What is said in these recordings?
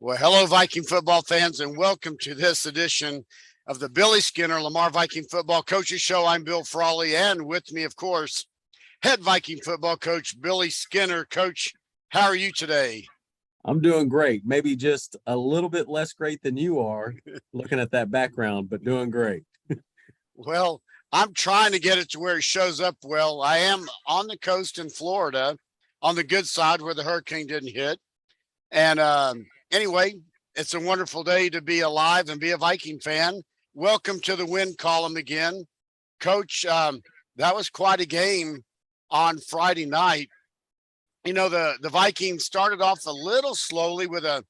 Well, hello, Viking football fans, and welcome to this edition of the Billy Skinner Lamar Viking Football Coaches Show. I'm Bill Frawley, and with me, of course, head Viking football coach Billy Skinner. Coach, how are you today? I'm doing great. Maybe just a little bit less great than you are looking at that background, but doing great. Well, I'm trying to get it to where it shows up well. I am on the coast in Florida, on the good side where the hurricane didn't hit. And anyway, it's a wonderful day to be alive and be a Viking fan. Welcome to the win column again. Coach, that was quite a game on Friday night. You know, the Vikings started off a little slowly with a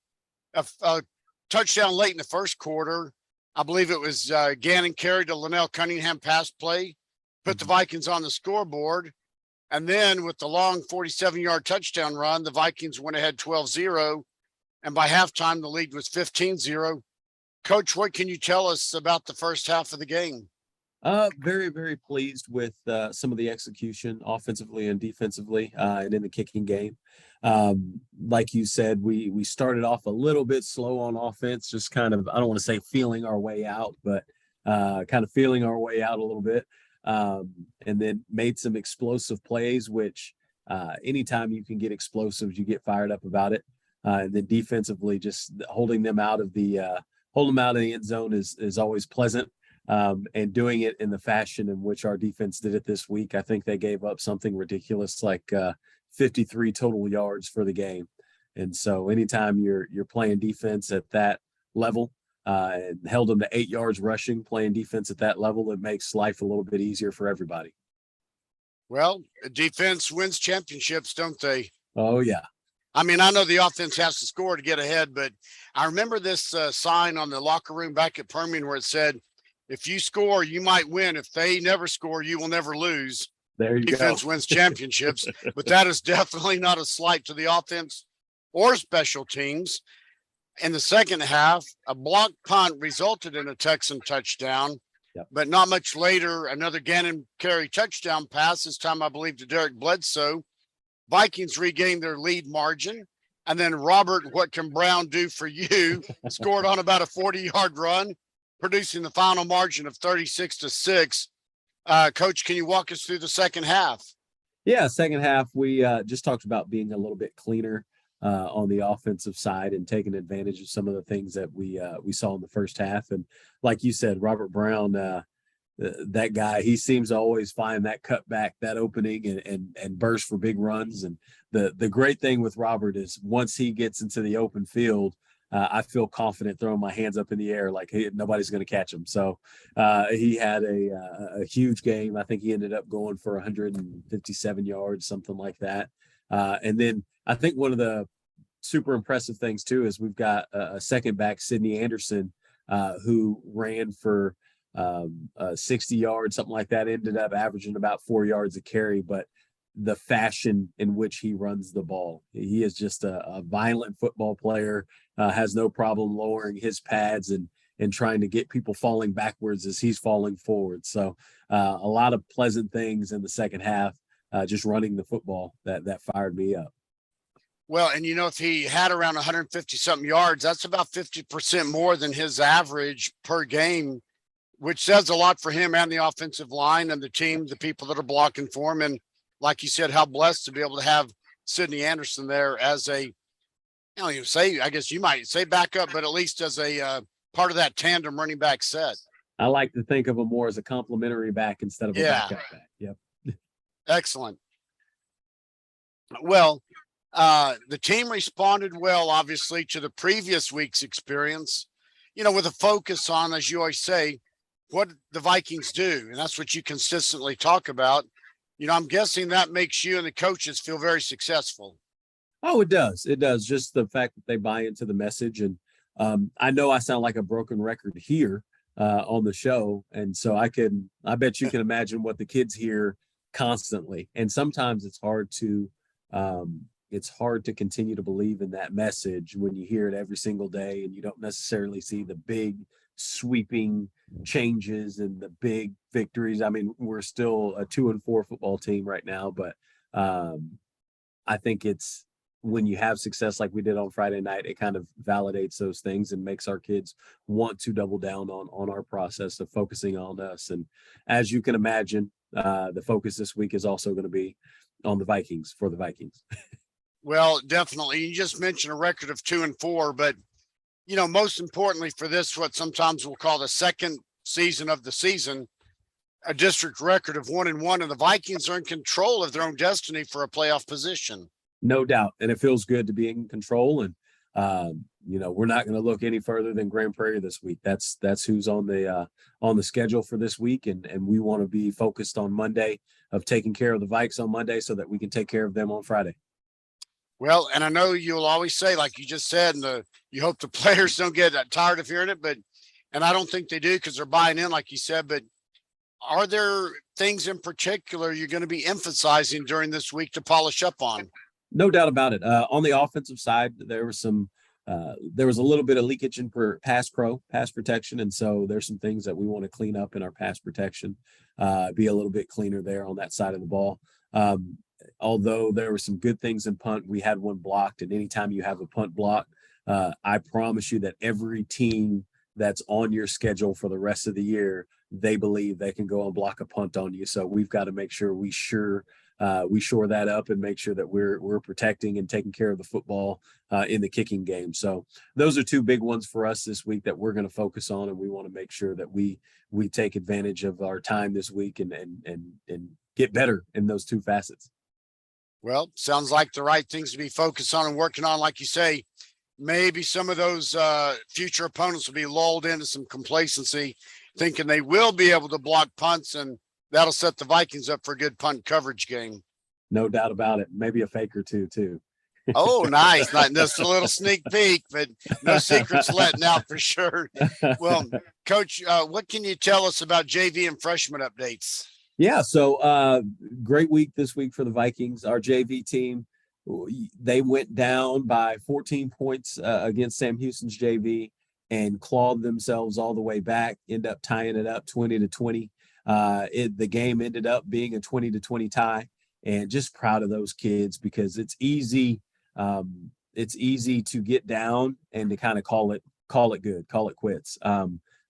touchdown late in the first quarter. I believe it was Gannon carried to Linnell Cunningham pass play, put the Vikings on the scoreboard. And then with the long 47-yard touchdown run, the Vikings went ahead 12-0. And by halftime, the lead was 15-0. Coach, what can you tell us about the first half of the game? Very, very pleased with some of the execution offensively and defensively and in the kicking game. Like you said, we started off a little bit slow on offense, just kind of, I don't want to say feeling our way out, but kind of feeling our way out a little bit. And then made some explosive plays, which anytime you can get explosives, you get fired up about it. And then defensively, just holding them out of the end zone is always pleasant. And doing it in the fashion in which our defense did it this week. I think they gave up something ridiculous like 53 total yards for the game. And so anytime you're playing defense at that level, and held them to 8 yards rushing, playing defense at that level, it makes life a little bit easier for everybody. Well, defense wins championships, don't they? Oh, yeah. I mean, I know the offense has to score to get ahead, but I remember this sign on the locker room back at Permian where it said, if you score, you might win. If they never score, you will never lose. There you Defense go. wins championships, but that is definitely not a slight to the offense or special teams. In the second half, a blocked punt resulted in a Texan touchdown, but not much later, another Gannon carry touchdown pass, this time I believe to Derek Bledsoe. Vikings regained their lead margin. And then Robert, what can Brown do for you, scored on about a 40-yard run, producing the final margin of 36-6. Coach, can you walk us through the second half? Yeah, second half, we just talked about being a little bit cleaner on the offensive side and taking advantage of some of the things that we saw in the first half. And like you said, Robert Brown, that guy, he seems to always find that cutback, that opening, and burst for big runs. And the great thing with Robert is once he gets into the open field, I feel confident throwing my hands up in the air like, hey, nobody's going to catch him. So he had a huge game. I think he ended up going for 157 yards, something like that. And then I think one of the super impressive things, too, is we've got a second back, Sidney Anderson, who ran for 60 yards, something like that, ended up averaging about 4 yards a carry. But the fashion in which he runs the ball, he is just a violent football player, has no problem lowering his pads and trying to get people falling backwards as he's falling forward. So a lot of pleasant things in the second half, just running the football that fired me up. Well, and you know, if he had around 150 something yards, that's about 50% more than his average per game, which says a lot for him and the offensive line and the team, the people that are blocking for him. And like you said, how blessed to be able to have Sidney Anderson there as a, I guess you might say backup, but at least as a part of that tandem running back set. I like to think of him more as a complimentary back instead of a backup back. Yep. Excellent. Well, the team responded well, obviously, to the previous week's experience, with a focus on, as you always say, what the Vikings do. And that's what you consistently talk about. I'm guessing that makes you and the coaches feel very successful. Oh, it does. It does. Just the fact that they buy into the message. And I know I sound like a broken record here on the show. And so I bet you can imagine what the kids hear constantly. And sometimes it's hard to continue to believe in that message when you hear it every single day and you don't necessarily see the big sweeping changes and the big victories. I mean, we're still a 2-4 football team right now, but I think it's when you have success like we did on Friday night, it kind of validates those things and makes our kids want to double down on our process of focusing on us. And as you can imagine, the focus this week is also going to be on the Vikings for the Vikings. Well, definitely. You just mentioned a record of 2-4, but most importantly for this, what sometimes we'll call the second season of the season, a district record of 1-1, and the Vikings are in control of their own destiny for a playoff position. No doubt. And it feels good to be in control. And, we're not going to look any further than Grand Prairie this week. That's who's on the schedule for this week. And we want to be focused on Monday of taking care of the Vikes on Monday so that we can take care of them on Friday. Well, and I know you'll always say, like you just said, you hope the players don't get tired of hearing it, and I don't think they do because they're buying in, like you said, but are there things in particular you're going to be emphasizing during this week to polish up on? No doubt about it. On the offensive side, there was a little bit of leakage in pass protection. And so there's some things that we want to clean up in our pass protection, be a little bit cleaner there on that side of the ball. Although there were some good things in punt, we had one blocked. And anytime you have a punt block, I promise you that every team that's on your schedule for the rest of the year, they believe they can go and block a punt on you. So we've got to make sure we shore that up and make sure that we're protecting and taking care of the football in the kicking game. So those are two big ones for us this week that we're going to focus on, and we want to make sure that we take advantage of our time this week and get better in those two facets. Well, sounds like the right things to be focused on and working on. Like you say, maybe some of those future opponents will be lulled into some complacency, thinking they will be able to block punts, and that'll set the Vikings up for a good punt coverage game. No doubt about it. Maybe a fake or two, too. Oh, nice. Not just a little sneak peek, but no secrets letting out for sure. Well, Coach, what can you tell us about JV and freshman updates? Yeah, so great week this week for the Vikings. Our JV team, they went down by 14 points against Sam Houston's JV and clawed themselves all the way back, end up tying it up 20-20. The game ended up being a 20-20 tie, and just proud of those kids because it's easy to get down and to kind of call it good, call it quits.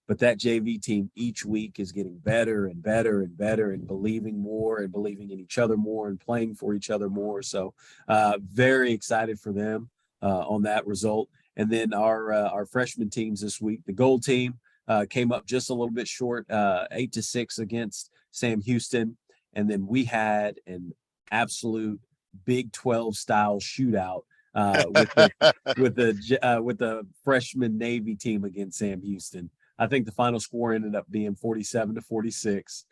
But that JV team each week is getting better and better and better and believing more and believing in each other more and playing for each other more. So very excited for them on that result. And then our freshman teams this week, the gold team came up just a little bit short, 8-6 against Sam Houston. And then we had an absolute Big 12 style shootout with the freshman Navy team against Sam Houston. I think the final score ended up being 47-46.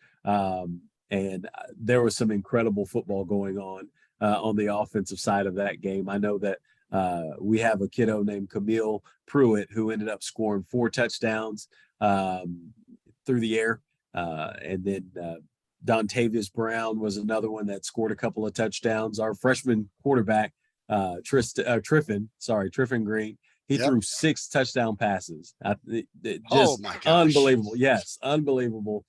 And there was some incredible football going on the offensive side of that game. I know that we have a kiddo named Camille Pruitt who ended up scoring 4 touchdowns through the air. And then Dontavius Brown was another one that scored a couple of touchdowns. Our freshman quarterback, Triffin Green, he threw 6 touchdown passes. Oh my gosh. Unbelievable. Yes, unbelievable.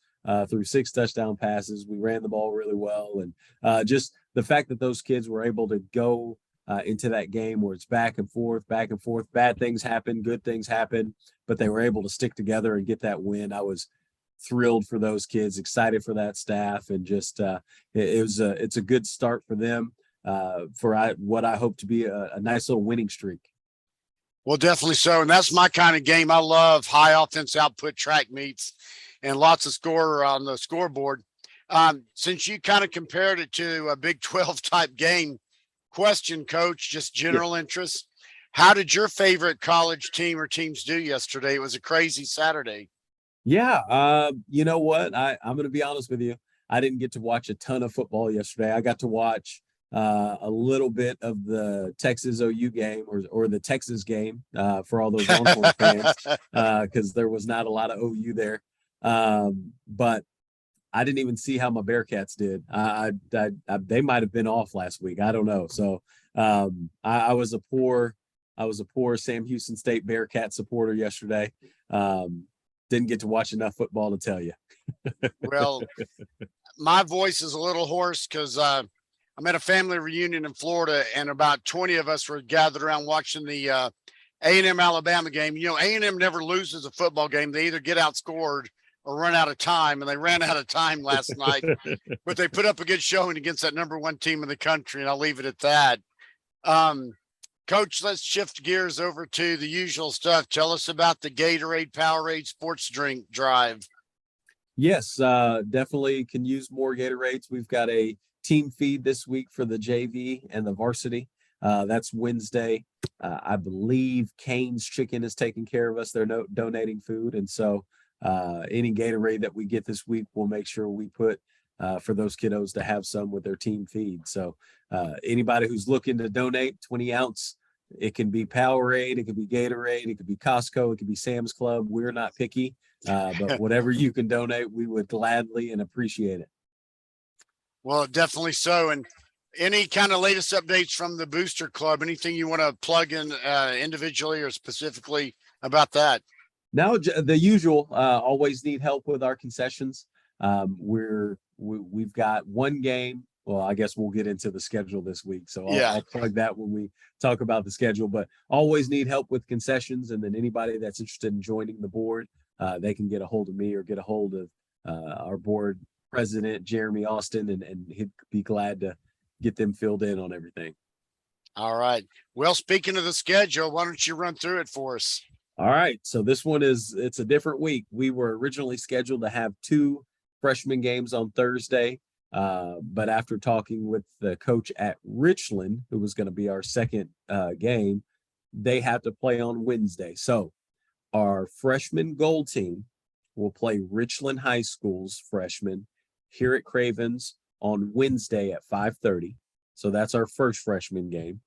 Through 6 touchdown passes. We ran the ball really well. And just the fact that those kids were able to go into that game where it's back and forth. Bad things happen, good things happen, but they were able to stick together and get that win. I was thrilled for those kids, excited for that staff, and just it's a good start for them for what I hope to be a nice little winning streak. Well, definitely so. And that's my kind of game. I love high offense output track meets and lots of score on the scoreboard. Since you kind of compared it to a Big 12 type game, question, Coach, just general interest. How did your favorite college team or teams do yesterday? It was a crazy Saturday. Yeah. You know what? I'm going to be honest with you. I didn't get to watch a ton of football yesterday. I got to watch a little bit of the Texas OU game or the Texas game for all those Longhorn fans because there was not a lot of OU there. But I didn't even see how my Bearcats did. They might have been off last week. I don't know. So I was a poor Sam Houston State Bearcat supporter yesterday. Didn't get to watch enough football to tell you. Well, my voice is a little hoarse because I'm at a family reunion in Florida, and about 20 of us were gathered around watching the A&M Alabama game. You know, A&M never loses a football game. They either get outscored or run out of time, and they ran out of time last night. But they put up a good showing against that number one team in the country, and I'll leave it at that. Coach, let's shift gears over to the usual stuff. Tell us about the Gatorade Powerade sports drink drive. Yes, definitely can use more Gatorades. We've got a team feed this week for the JV and the varsity. That's Wednesday. I believe Kane's Chicken is taking care of us. They're donating food. And so any Gatorade that we get this week, we'll make sure we put for those kiddos to have some with their team feed. So anybody who's looking to donate 20-ounce, it can be Powerade, it could be Gatorade, it could be Costco, it could be Sam's Club. We're not picky, but whatever you can donate, we would gladly and appreciate it. Well, definitely so. And any kind of latest updates from the Booster Club? Anything you want to plug in individually or specifically about that? Now, the usual, always need help with our concessions. We've got one game. Well, I guess we'll get into the schedule this week. So I'll plug that when we talk about the schedule, but always need help with concessions. And then anybody that's interested in joining the board, they can get a hold of me or get a hold of our board president, Jeremy Austin, and he'd be glad to get them filled in on everything. All right. Well, speaking of the schedule, why don't you run through it for us? All right. So this one it's a different week. We were originally scheduled to have 2 freshman games on Thursday. But after talking with the coach at Richland, who was going to be our second game, they have to play on Wednesday. So our freshman goal team will play Richland High School's freshmen here at Cravens on Wednesday at 5:30. So that's our first freshman game.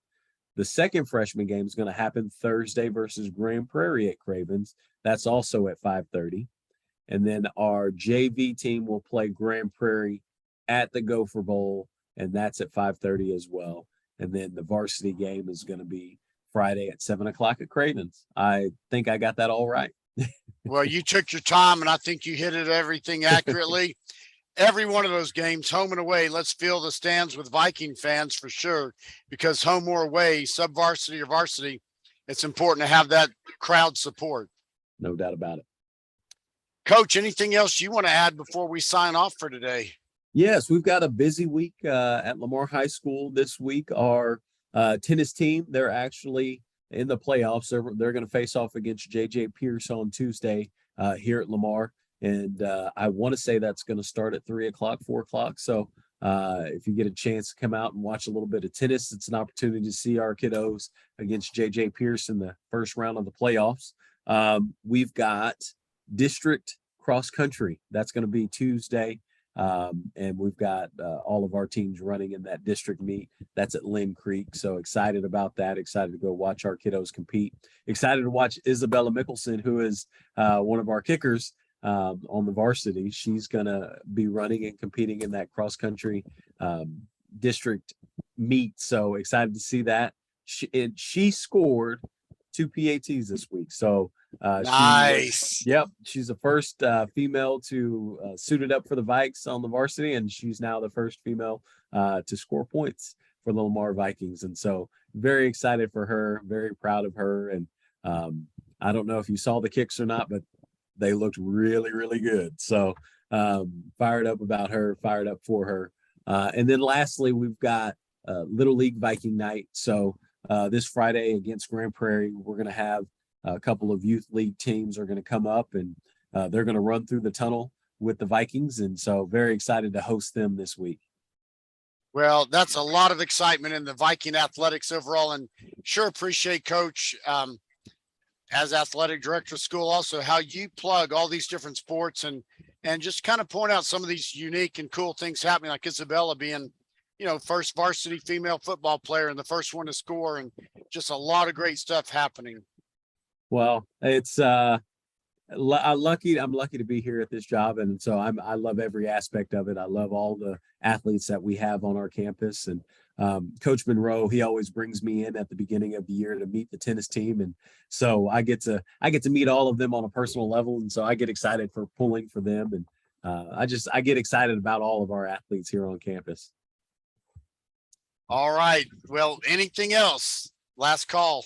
The second freshman game is going to happen Thursday versus Grand Prairie at Cravens. That's also at 5:30. And then our JV team will play Grand Prairie at the Gopher Bowl, and that's at 5:30 as well. And then the varsity game is going to be Friday at 7:00 at Cravens. I think I got that all right. Well, you took your time, and I think you hit it everything accurately. Every one of those games, home and away, let's fill the stands with Viking fans for sure, because home or away, sub-varsity or varsity, it's important to have that crowd support. No doubt about it. Coach, anything else you want to add before we sign off for today? Yes, we've got a busy week at Lamar High School this week. Our tennis team, they're actually in the playoffs. They're going to face off against JJ Pierce on Tuesday here at Lamar. And I want to say that's going to start at 3:00, 4:00. So if you get a chance to come out and watch a little bit of tennis, it's an opportunity to see our kiddos against JJ Pierce in the first round of the playoffs. We've got district cross country. That's going to be Tuesday. And we've got all of our teams running in that district meet. That's at Lynn Creek. So excited about that. Excited to go watch our kiddos compete. Excited to watch Isabella Mickelson, who is one of our kickers on the varsity. She's going to be running and competing in that cross country district meet. So excited to see that. She scored 2 PATs this week. So nice. She's the first female to suit it up for the Vikes on the varsity, and she's now the first female to score points for the Lamar Vikings. And so very excited for her, very proud of her. And I don't know if you saw the kicks or not, but they looked really, really good. So fired up about her, fired up for her. And then lastly, we've got Little League Viking night. So this Friday against Grand Prairie, we're going to have a couple of youth league teams are going to come up, and they're going to run through the tunnel with the Vikings. And so very excited to host them this week. Well, that's a lot of excitement in the Viking athletics overall, and sure appreciate, Coach, as athletic director of school, also how you plug all these different sports and just kind of point out some of these unique and cool things happening, like Isabella being, first varsity female football player and the first one to score, and just a lot of great stuff happening. Well, it's I'm lucky to be here at this job, and so I love every aspect of it. I love all the athletes that we have on our campus, and Coach Monroe, he always brings me in at the beginning of the year to meet the tennis team, and so I get to meet all of them on a personal level, and so I get excited for pulling for them, and I get excited about all of our athletes here on campus. All right. Well, anything else? Last call.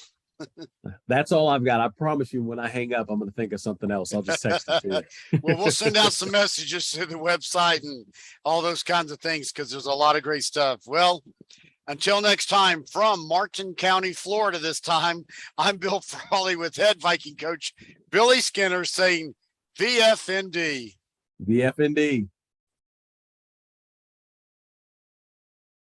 That's all I've got. I promise you, when I hang up, I'm going to think of something else. I'll just text it to you. Well, we'll send out some messages to the website and all those kinds of things because there's a lot of great stuff. Well, until next time, from Martin County, Florida, this time, I'm Bill Frawley with head Viking coach Billy Skinner saying VFND. VFND.